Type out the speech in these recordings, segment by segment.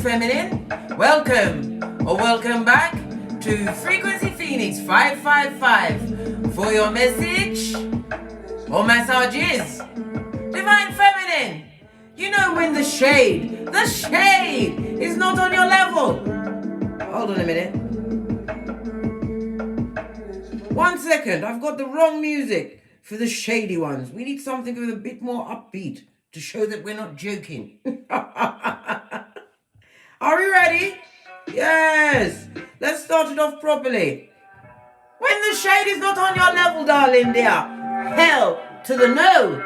Feminine. Welcome or welcome back to Frequency Phoenix 555 for your message or massages. Divine Feminine, you know when the shade is not on your level. Hold on a minute. 1 second, I've got the wrong music for the shady ones. We need something with a bit more upbeat to show that we're not joking. Are we ready? Yes. Let's start it off properly. When the shade is not on your level, darling dear, hell to the no.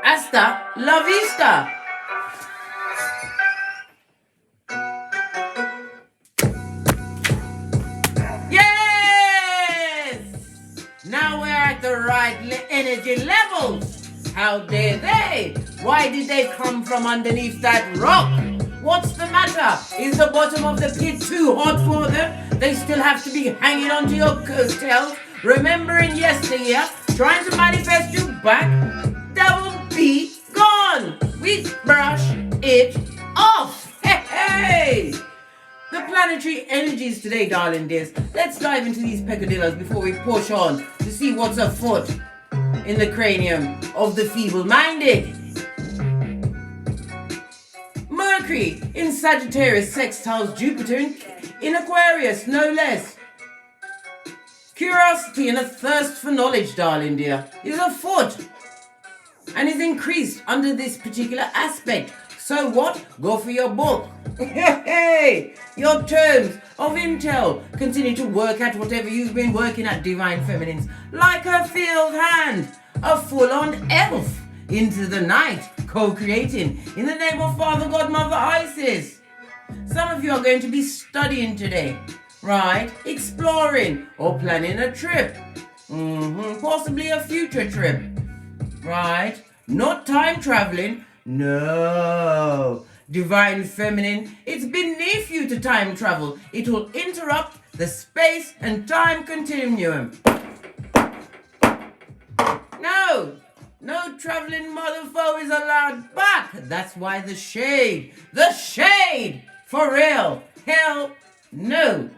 Hasta la vista. Yes! Now we're at the right energy levels. How dare they? Why did they come from underneath that rock? What's the matter? Is the bottom of the pit too hot for them? They still have to be hanging onto your coattails, remembering yesteryear, trying to manifest you back. Double B gone. We brush it off. Hey! The planetary energies today, darling dears. Let's dive into these peccadillos before we push on to see what's afoot in the cranium of the feeble-minded. Mercury in Sagittarius sextiles Jupiter in Aquarius, no less. Curiosity and a thirst for knowledge, darling dear, is afoot and is increased under this particular aspect. So what? Go for your book. Hey, your terms of intel. Continue to work at whatever you've been working at, Divine Feminines. Like a field hand, a full-on elf into the night, co-creating in the name of Father, God, Mother, Isis. Some of you are going to be studying today, right? Exploring or planning a trip. Possibly a future trip, right? Not time traveling. No, Divine Feminine, it's beneath you to time travel. It will interrupt the space and time continuum. No traveling mother foe is allowed back. That's why the shade, for real, hell no.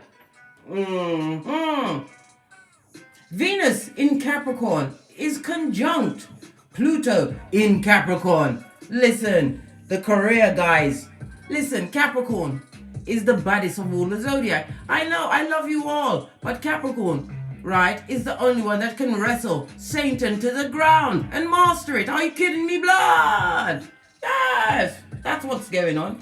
Venus in Capricorn is conjunct Pluto in Capricorn. Listen, the career guys. Listen, Capricorn is the baddest of all the zodiac. I know, I love you all, but Capricorn, right, is the only one that can wrestle Satan to the ground and master it. Are you kidding me, blood? Yes, that's what's going on.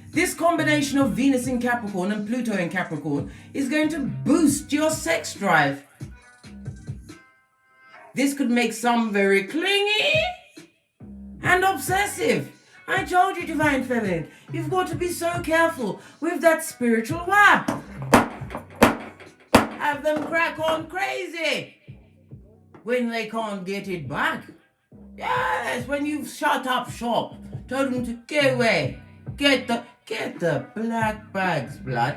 This combination of Venus in Capricorn and Pluto in Capricorn is going to boost your sex drive. This could make some very clingy and obsessive. I told you, Divine Feminine, you've got to be so careful with that spiritual whap. Have them crack on crazy when they can't get it back. Yes, when you've shut up shop, told them to get away, get the black bags, blood.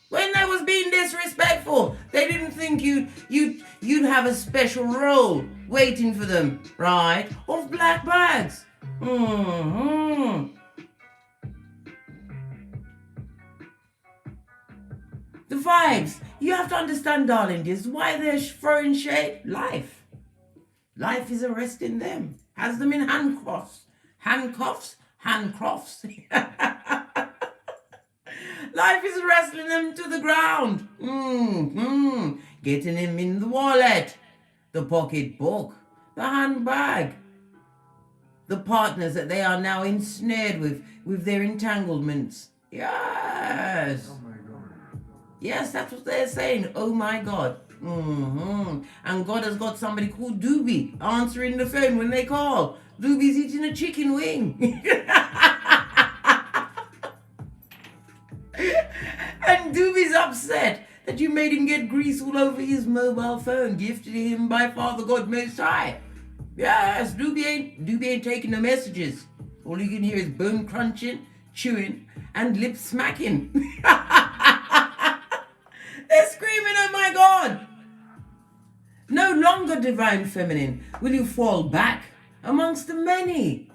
When they was being disrespectful, they didn't think you'd have a special role waiting for them, right? Of black bags. The vibes. You have to understand, darling, this is why they're throwing shade. Life is arresting them. Has them in handcuffs. Life is wrestling them to the ground. Getting him in the wallet, the pocketbook, the handbag, the partners that they are now ensnared with their entanglements. Yes. Oh my God. Yes, that's what they're saying. Oh my God. And God has got somebody called Doobie answering the phone when they call. Doobie's eating a chicken wing. And Doobie's upset that you made him get grease all over his mobile phone, gifted him by Father God Most High. Yes, Doobie ain't taking the messages. All you can hear is bone crunching, chewing, and lip smacking. They're screaming, oh my God. No longer, Divine Feminine, will you fall back amongst the many.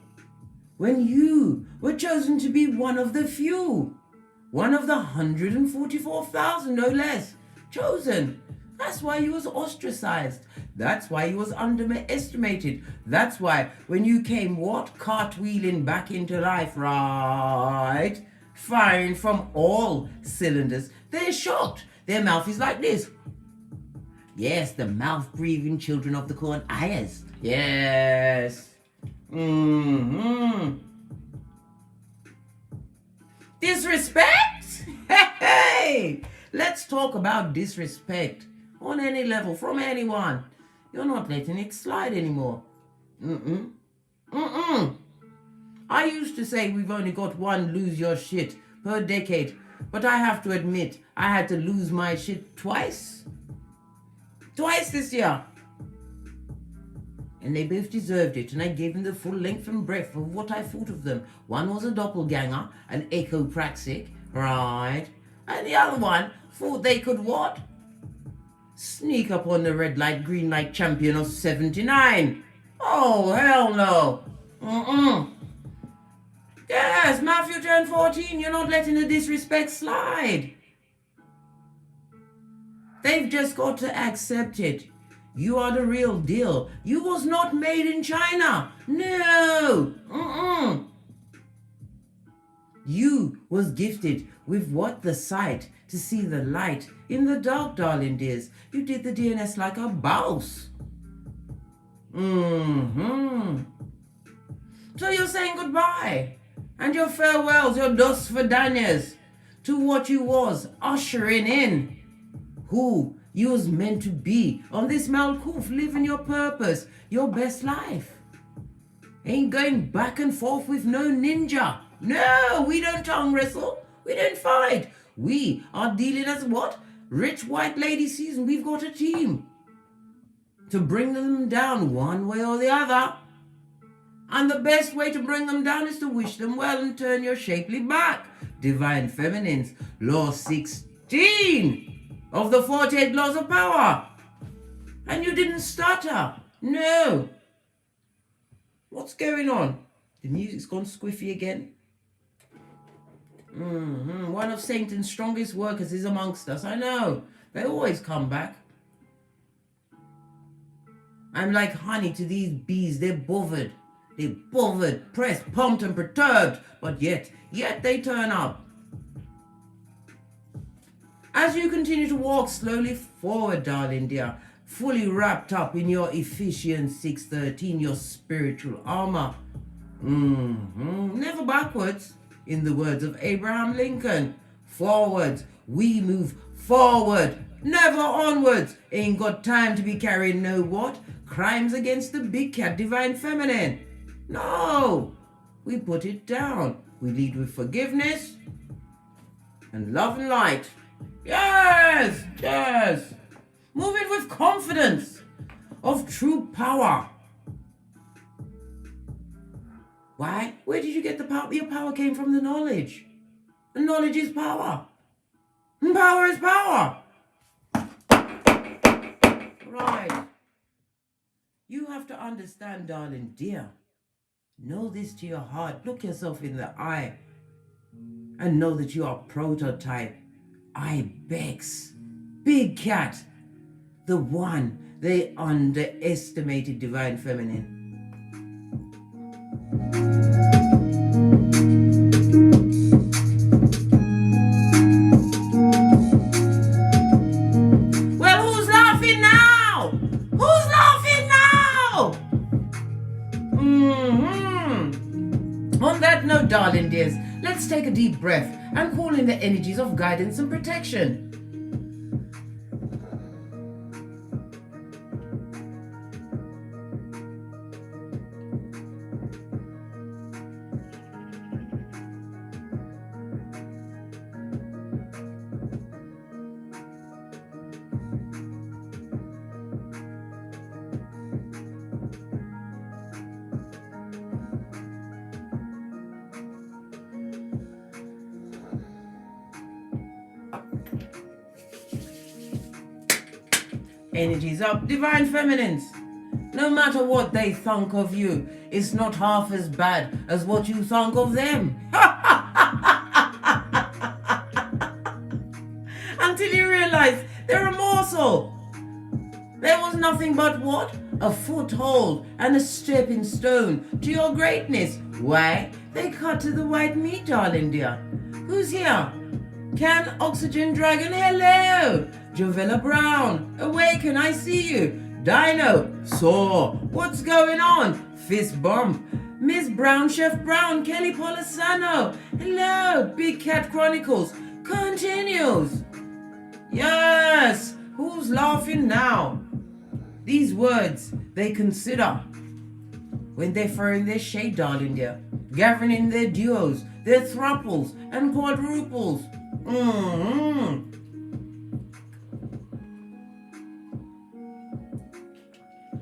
when you were chosen to be one of the few, one of the 144,000, no less, chosen. That's why you was ostracized. That's why you was underestimated. That's why when you came, what? Cartwheeling back into life, right? Firing from all cylinders. They're shocked. Their mouth is like this. Yes, the mouth-breathing children of the corn. Yes. Yes. Disrespect? Hey! Let's talk about disrespect. On any level, from anyone. You're not letting it slide anymore. I used to say we've only got one lose your shit per decade, but I have to admit I had to lose my shit twice. Twice this year. And they both deserved it, and I gave them the full length and breadth of what I thought of them. One was a doppelganger, an echopraxic, right? And the other one thought they could what? Sneak up on the red light, green light champion of 79. Oh, hell no. Yes, Matthew turned 14. You're not letting the disrespect slide. They've just got to accept it. You are the real deal. You was not made in China. No. You was gifted with what? The sight to see the light in the dark, darling dears. You did the DNS like a boss. So you're saying goodbye, and your farewells, your dos vidanias, to what you was ushering in, who you was meant to be on this Malkuth, living your purpose, your best life. Ain't going back and forth with no ninja. No, we don't tongue wrestle. We don't fight. We are dealing as what? Rich white lady season. We've got a team to bring them down one way or the other. And the best way to bring them down is to wish them well and turn your shapely back. Divine Feminines, Law 16 of the 48 Laws of Power. And you didn't stutter. No. What's going on? The music's gone squiffy again. One of Satan's strongest workers is amongst us. I know. They always come back. I'm like honey to these bees. They're bothered. They're bothered, pressed, pumped and perturbed. But yet they turn up. As you continue to walk slowly forward, darling dear, fully wrapped up in your Ephesians 6:13, your spiritual armor. Never backwards. In the words of Abraham Lincoln, forwards, we move forward, never onwards. Ain't got time to be carrying no what? Crimes against the big cat, divine feminine. No, we put it down. We lead with forgiveness and love and light. Yes, yes. Moving with confidence of true power. Why? Where did you get the power? Your power came from the knowledge. And knowledge is power. And power is power. Right. You have to understand, darling dear. Know this to your heart. Look yourself in the eye. And know that you are prototype. Ibex. Big cat. The one they underestimated divine feminine. Well, who's laughing now? Who's laughing now? On that note, darling dears, let's take a deep breath and call in the energies of guidance and protection. Energies up, divine feminines. No matter what they think of you, it's not half as bad as what you think of them. Until you realize they're a morsel. There was nothing but what? A foothold and a stepping stone to your greatness. Why? They cut to the white meat, darling dear. Who's here? Can Oxygen Dragon, hello. Javella Brown, awaken, I see you. Dino, Saw, what's going on? Fist Bump, Miss Brown, Chef Brown, Kelly Polisano, hello. Big Cat Chronicles, continues. Yes, who's laughing now? These words they consider when they're throwing their shade, darling dear, gathering in their duos, their thruples and quadruples.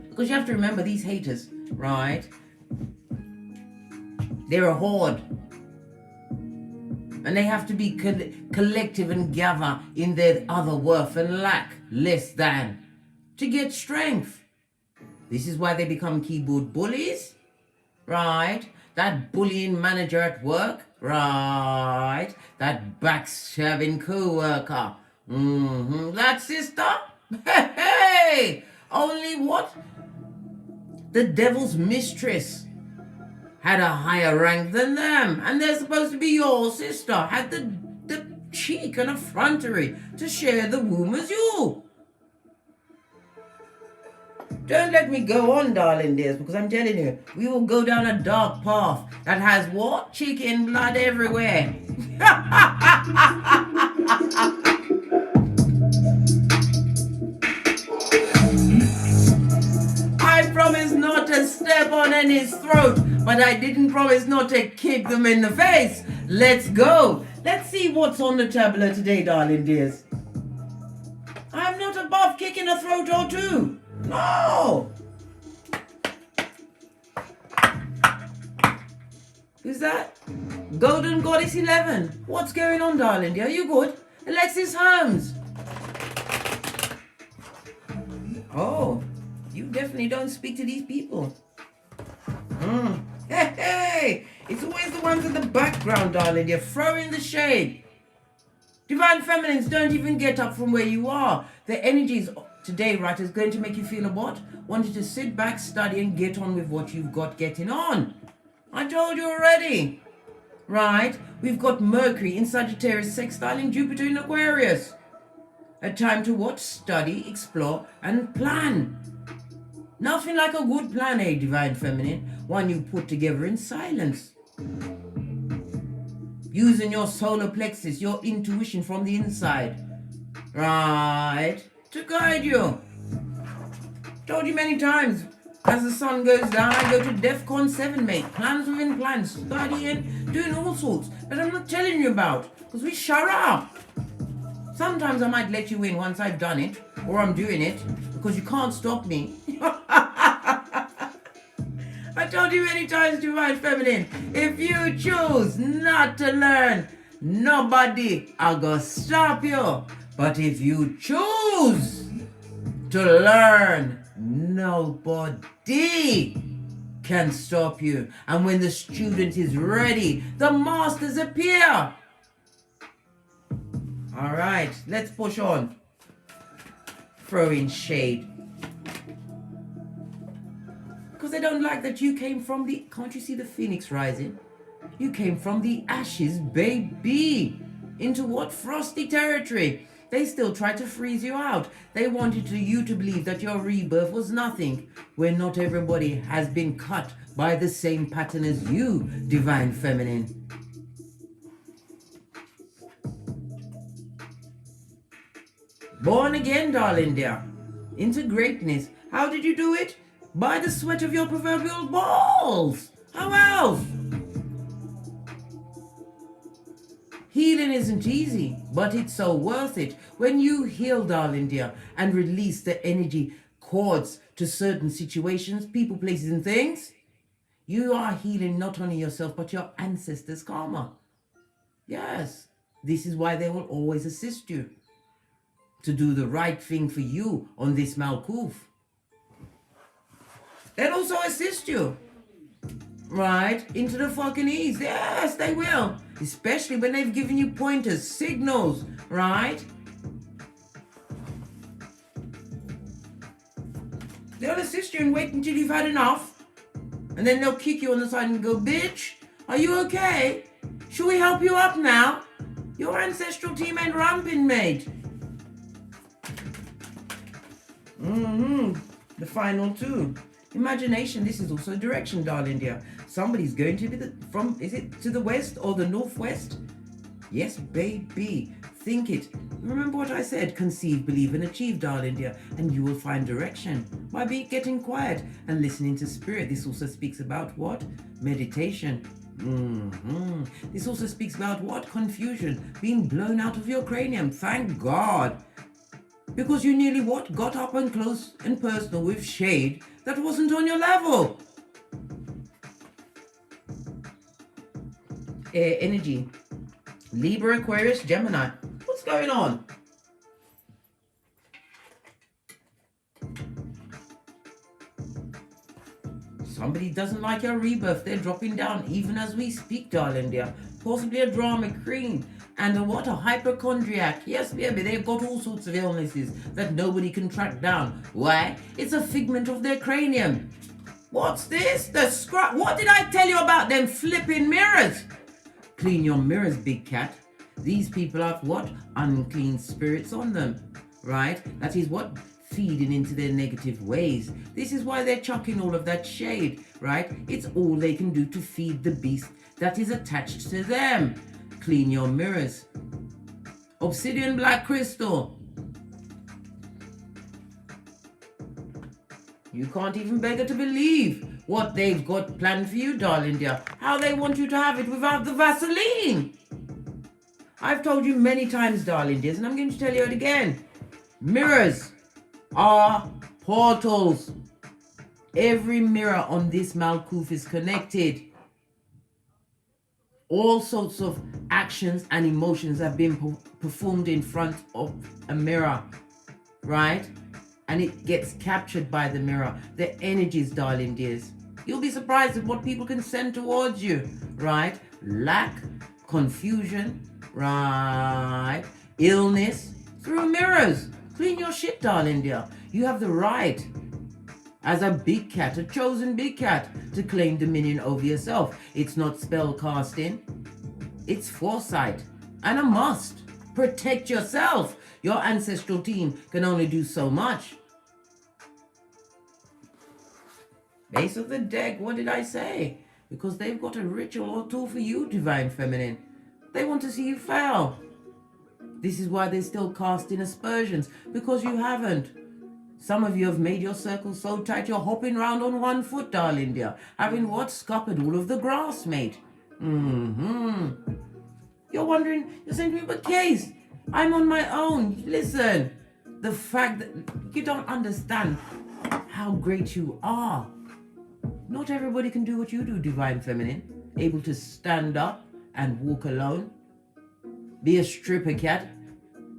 Because you have to remember these haters, right? They're a horde. And they have to be collective and gather in their other worth and lack less than to get strength. This is why they become keyboard bullies, right? That bullying manager at work, right? That backstabbing co-worker, that sister, hey, only what? The devil's mistress had a higher rank than them, and they're supposed to be your sister, had the cheek and effrontery to share the womb as you. Don't let me go on, darling dears, because I'm telling you, we will go down a dark path that has what? Chicken blood everywhere. I promise not to step on any's throat, but I didn't promise not to kick them in the face. Let's go. Let's see what's on the tableau today, darling dears. I'm not above kicking a throat or two. No! Who's that? Golden Goddess 11. What's going on, darling dear? Are you good? Alexis Holmes. Oh, you definitely don't speak to these people. Hey, it's always the ones in the background, darling dear, throwing the shade. Divine Feminines, don't even get up from where you are. The energies today, right, is going to make you feel a what? Want you to sit back, study, and get on with what you've got getting on. I told you already. Right? We've got Mercury in Sagittarius sextiling Jupiter in Aquarius. A time to what? Study, explore, and plan. Nothing like a good plan, eh, Divine Feminine? One you put together in silence. Using your solar plexus, your intuition from the inside. Right? To guide you. Told you many times, as the sun goes down, I go to DEFCON 7, mate. Plans within plans, studying, doing all sorts that I'm not telling you about, because we shut up. Sometimes I might let you in once I've done it, or I'm doing it, because you can't stop me. I told you many times, Divine Feminine, if you choose not to learn, nobody are gonna stop you. But if you choose to learn, nobody can stop you. And when the student is ready, the masters appear. All right, let's push on. Throw in shade. Because they don't like that you came from the... Can't you see the phoenix rising? You came from the ashes, baby. Into what? Frosty territory. They still tried to freeze you out. They wanted you to believe that your rebirth was nothing, when not everybody has been cut by the same pattern as you, Divine Feminine. Born again, darling dear, into greatness. How did you do it? By the sweat of your proverbial balls. How else? Healing isn't easy, but it's so worth it. When you heal, darling dear, and release the energy cords to certain situations, people, places, and things, you are healing not only yourself, but your ancestors' karma. Yes, this is why they will always assist you to do the right thing for you on this Malkuth. They'll also assist you. right, into the fucking east. Yes, they will. Especially when they've given you pointers, signals, right? They'll assist you and wait until you've had enough. And then they'll kick you on the side and go, bitch, are you okay? Should we help you up now? Your ancestral team ain't ramping, mate. The final two. Imagination, this is also direction, darling dear. Somebody's going to be is it to the west or the northwest? Yes, baby. Think it. Remember what I said, conceive, believe, and achieve, darling dear, and you will find direction by getting quiet and listening to spirit. This also speaks about what? Meditation. This also speaks about what? Confusion, being blown out of your cranium. Thank God. Because you nearly what? Got up and close and personal with shade that wasn't on your level. Air energy. Libra, Aquarius, Gemini. What's going on? Somebody doesn't like your rebirth. They're dropping down even as we speak, darling dear. Possibly a drama queen. And a hypochondriac. Yes, baby, they've got all sorts of illnesses that nobody can track down. Why? It's a figment of their cranium. What's this? What did I tell you about them flipping mirrors? Clean your mirrors, big cat. These people have what? Unclean spirits on them, right? That is what? Feeding into their negative ways. This is why they're chucking all of that shade, right? It's all they can do to feed the beast that is attached to them. Clean your mirrors. Obsidian black crystal. You can't even beg to believe what they've got planned for you, darling dear. How they want you to have it without the Vaseline. I've told you many times, darling dears, and I'm going to tell you it again. Mirrors are portals. Every mirror on this Malkuth is connected. All sorts of actions and emotions have been performed in front of a mirror, right? And it gets captured by the mirror. The energies, darling dears. You'll be surprised at what people can send towards you, right? Lack, confusion, right? Illness, through mirrors. Clean your shit, darling dear. You have the right, as a big cat, a chosen big cat, to claim dominion over yourself. It's not spell casting. It's foresight and a must. Protect yourself. Your ancestral team can only do so much. Base of the deck, what did I say? Because they've got a ritual or tool for you, divine feminine. They want to see you fail. This is why they're still casting aspersions, because you haven't. Some of you have made your circle so tight you're hopping round on one foot, darling dear. Having what? Scuppered all of the grass, mate. You're wondering, you're saying to me, but Case, I'm on my own. Listen, the fact that you don't understand how great you are. Not everybody can do what you do, divine feminine. Able to stand up and walk alone. Be a stripper cat.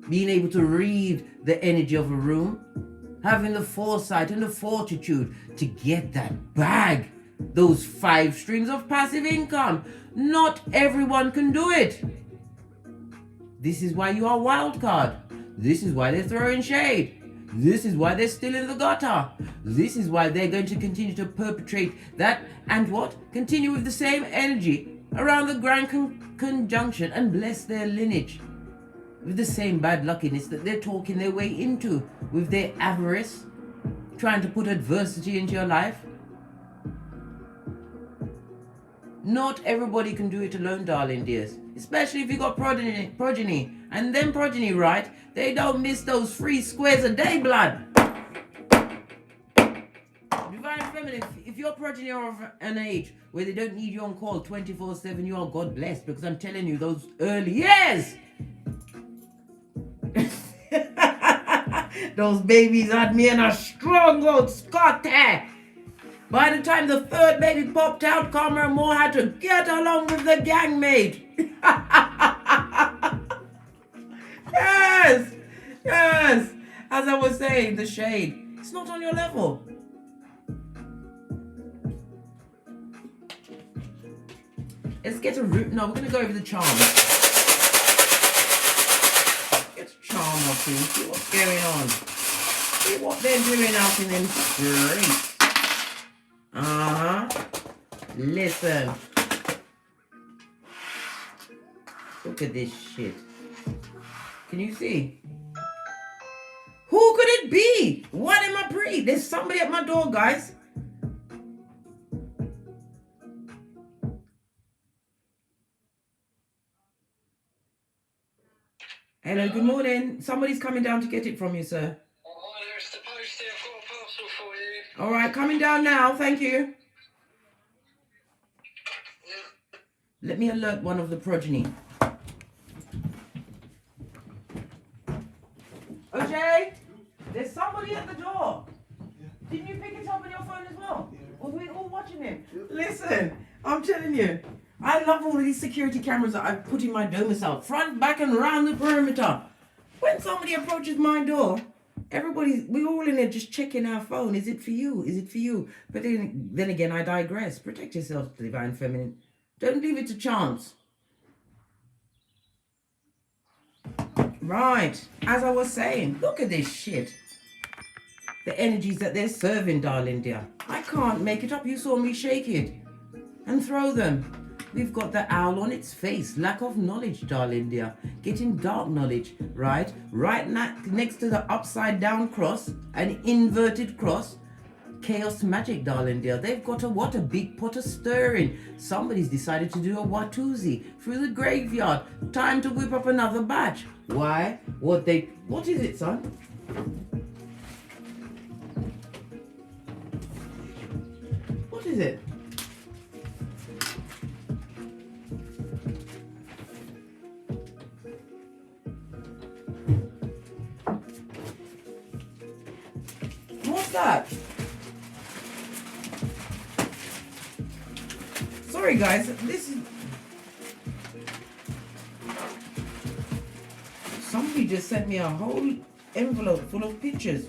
Being able to read the energy of a room. Having the foresight and the fortitude to get that bag. Those 5 streams of passive income. Not everyone can do it. This is why you are a wild card. This is why they're throwing shade. This is why they're still in the gutter. This is why they're going to continue to perpetrate that and what? Continue with the same energy around the grand conjunction and bless their lineage with the same bad luckiness that they're talking their way into with their avarice, trying to put adversity into your life. Not everybody can do it alone, darling dears. Especially if you got progeny. And them progeny, right? They don't miss those 3 squares a day, blood. Divine feminine, if your progeny are of an age where they don't need you on call 24/7, you are God blessed. Because I'm telling you, those early years, those babies had me in a strong old Scott hair. By the time the 3rd baby popped out, Karma and Moore had to get along with the gang, mate. Yes. As I was saying, the shade, it's not on your level. Let's get a root. No, we're going to go over the charm. Get a charm or two. See what's going on. See what they're doing out in them streets. Listen. Look at this shit. Can you see? Who could it be? What am I pre? There's somebody at my door, guys. Hello, good morning. Somebody's coming down to get it from you, sir. Oh, hi there, it's the post here. I've got a parcel for you. All right, coming down now. Thank you. Yeah. Let me alert one of the progeny. OJ, there's somebody at the door. Yeah. Didn't you pick it up on your phone as well? Yeah. Was we all watching him? Yeah. Listen, I'm telling you, I love all of these security cameras that I've put in my domicile, front, back, and around the perimeter. When somebody approaches my door, we all in there just checking our phone. Is it for you? Is it for you? But then again, I digress. Protect yourself, divine feminine. Don't leave it to chance. Right, as I was saying, look at this shit. The energies that they're serving, darling dear. I can't make it up. You saw me shake it and throw them. We've got the owl on its face. Lack of knowledge, darling dear. Getting dark knowledge, right? Right next to the upside down cross, an inverted cross. Chaos magic, darling dear. They've got a big pot of stirring. Somebody's decided to do a Watusi through the graveyard. Time to whip up another batch. Why? What is it, son? What is it? What's that? Sorry guys, this is... Somebody just sent me a whole envelope full of pictures.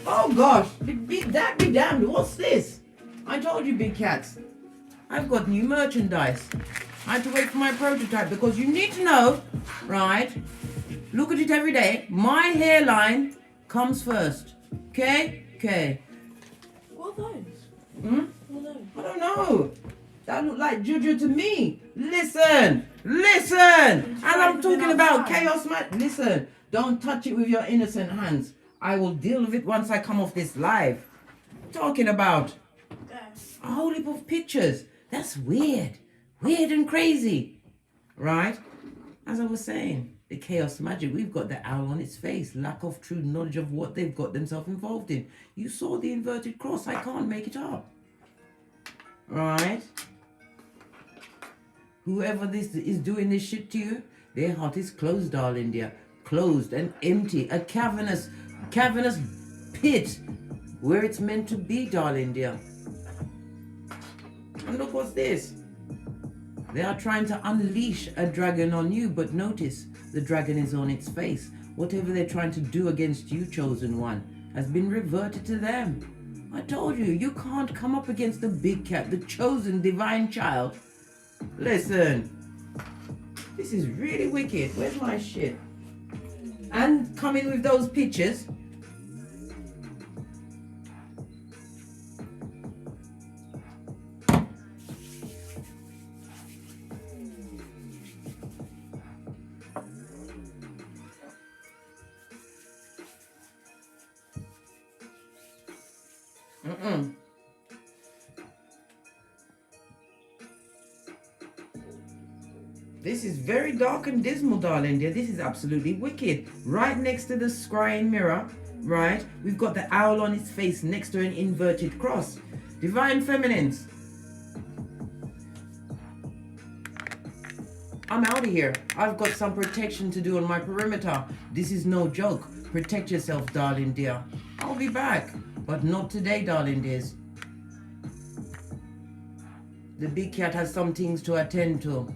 Oh gosh, be damned, what's this? I told you, big cats. I've got new merchandise. I had to wait for my prototype because you need to know, right? Look at it every day. My hairline comes first. Okay? Okay. What are those? What are those? I don't know. That look like Juju to me. Listen. And I'm talking about chaos, man. Listen. Don't touch it with your innocent hands. I will deal with it once I come off this live. Talking about a whole heap of pictures. That's weird. Weird and crazy. Right? As I was saying, the chaos magic, we've got the owl on its face. Lack of true knowledge of what they've got themselves involved in. You saw the inverted cross. I can't make it up. Right? Whoever this is doing this shit to you, their heart is closed, darling dear. Closed and empty. A cavernous pit where it's meant to be, darling dear. And look what's this. They are trying to unleash a dragon on you, but notice the dragon is on its face. Whatever they're trying to do against you, chosen one, has been reverted to them. I told you, you can't come up against the big cat, the chosen divine child. Listen, this is really wicked. Where's my shit? And coming with those pictures. This is very dark and dismal, darling dear. This is absolutely wicked. Right next to the scrying mirror, right, we've got the owl on its face next to an inverted cross. Divine feminines. I'm out of here. I've got some protection to do on my perimeter. This is no joke. Protect yourself, darling dear. I'll be back. But not today, darling dears. The big cat has some things to attend to.